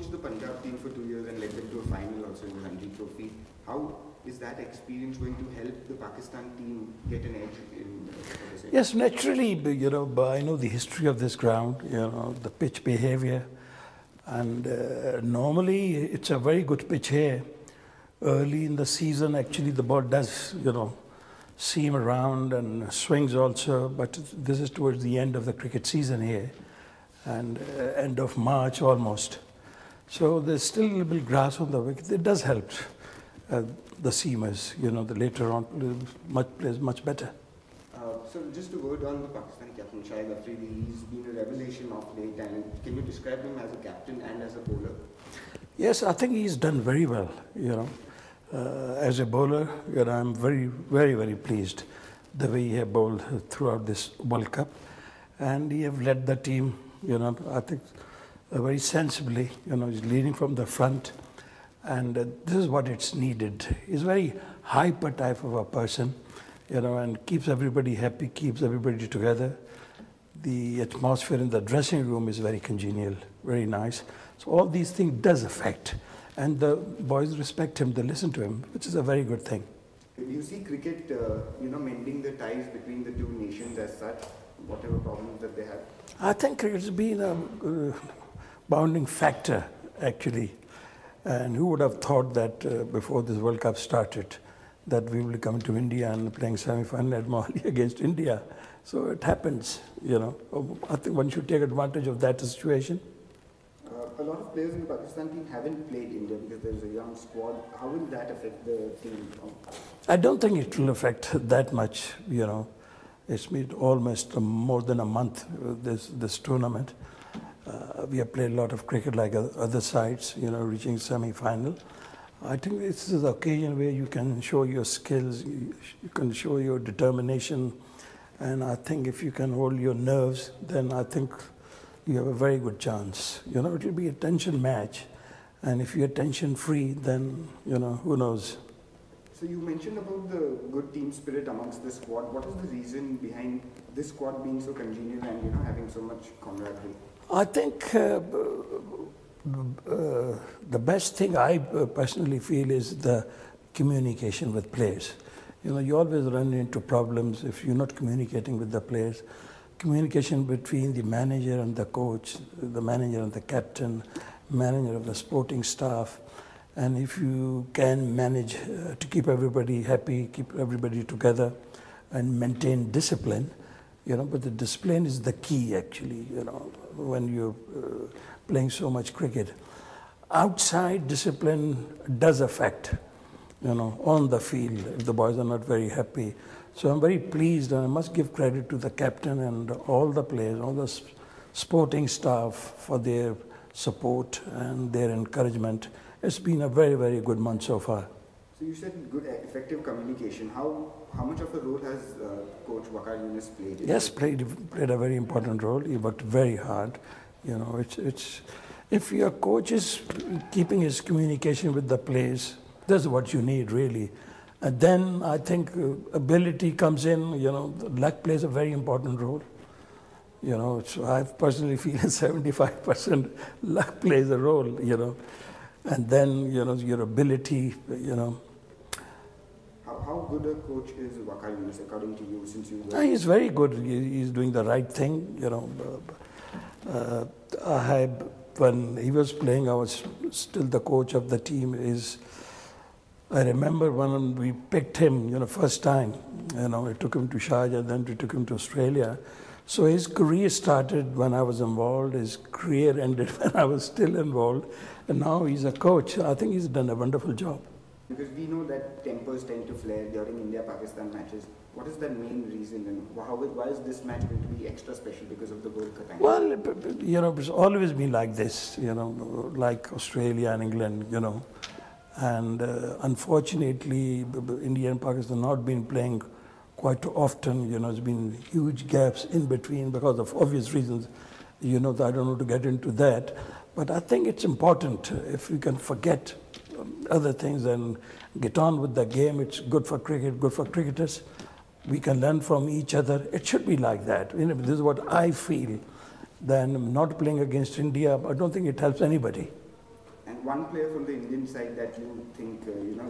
coached the Punjab team for 2 years and led them to a final also in the Ranji Trophy. How is that experience going to help the Pakistan team get an edge in this? Yes, naturally, but I know the history of this ground, the pitch behavior. And normally it's a very good pitch here. Early in the season, actually, the ball does, seam around and swings also. But this is towards the end of the cricket season here, and end of March almost. So there's still a little bit grass on the wicket. It does help the seamers, the later on plays much better. So just a word on the Pakistan captain, Shahid Afridi. He's been a revelation of late. And can you describe him as a captain and as a bowler? Yes, I think he's done very well, as a bowler, I'm very, very, very pleased the way he has bowled throughout this World Cup. And he has led the team, I think very sensibly, he's leading from the front. And this is what it's needed. He's a very hyper type of a person, and keeps everybody happy, keeps everybody together. The atmosphere in the dressing room is very congenial, very nice. So all these things does affect. And the boys respect him, they listen to him, which is a very good thing. Do you see cricket, mending the ties between the two nations as such, whatever problems that they have? I think cricket's been a bounding factor, actually. And who would have thought that before this World Cup started, that we will be coming to India and playing semi-final at Mohali against India. So it happens, I think one should take advantage of that situation. A lot of players in the Pakistan team haven't played India because there's a young squad. How will that affect the team? I don't think it will affect that much, It's been almost more than a month, this tournament. We have played a lot of cricket like other sides, reaching semi-final. I think this is the occasion where you can show your skills, you can show your determination, and I think if you can hold your nerves, then I think you have a very good chance. It will be a tension match, and if you're tension-free, then, who knows. So you mentioned about the good team spirit amongst the squad. What is the reason behind this squad being so congenial and, having so much camaraderie? I think the best thing I personally feel is the communication with players. You always run into problems if you're not communicating with the players. Communication between the manager and the coach, the manager and the captain, manager of the sporting staff. And if you can manage to keep everybody happy, keep everybody together and maintain discipline, but the discipline is the key actually, when you're playing so much cricket. Outside discipline does affect, on the field if the boys are not very happy. So I'm very pleased, and I must give credit to the captain and all the players, all the sporting staff for their support and their encouragement. It's been a very, very good month so far. So you said good, effective communication. How much of a role has Coach Waqar Younis played? Yes, played a very important role. He worked very hard. If your coach is keeping his communication with the players, that's what you need really. And then I think ability comes in. Luck plays a very important role. So I personally feel 75% luck plays a role. And then your ability. How good a coach is Waqar Younis according to you, since you? He's very good. He's doing the right thing. When he was playing, I was still the coach of the team. I remember when we picked him, first time. We took him to Sharjah, then we took him to Australia. So his career started when I was involved. His career ended when I was still involved. And now he's a coach. I think he's done a wonderful job. Because we know that tempers tend to flare during India-Pakistan matches. What is the main reason, and why is this match going to be extra special because of the World Cup? Well, it's always been like this, like Australia and England, And unfortunately, India and Pakistan not been playing quite often. There's been huge gaps in between because of obvious reasons. I don't know to get into that. But I think it's important if we can forget other things and get on with the game. It's good for cricket, good for cricketers. We can learn from each other. It should be like that. This is what I feel. Then not playing against India, I don't think it helps anybody. And one player from the Indian side that you think,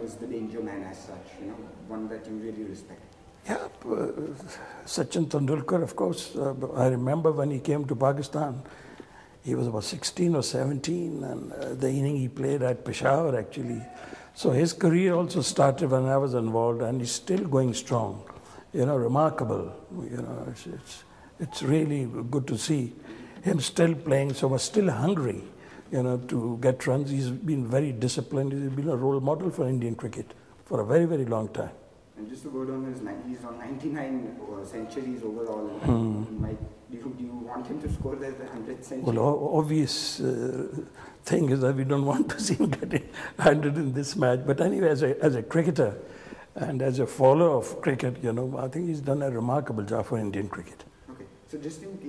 is the danger man as such, one that you really respect? Yeah, Sachin Tendulkar, of course. I remember when he came to Pakistan, he was about 16 or 17, and the inning he played at Peshawar, actually. So his career also started when I was involved, and he's still going strong. Remarkable. It's really good to see him still playing, so much, still hungry, to get runs. He's been very disciplined. He's been a role model for Indian cricket for a very, very long time. And just to go down he's on 99 centuries overall. Do you want him to score the 100th century? Well, obvious thing is that we don't want to see him getting 100 in this match. But anyway, as a cricketer and as a follower of cricket, I think he's done a remarkable job for Indian cricket. Okay, so just in case.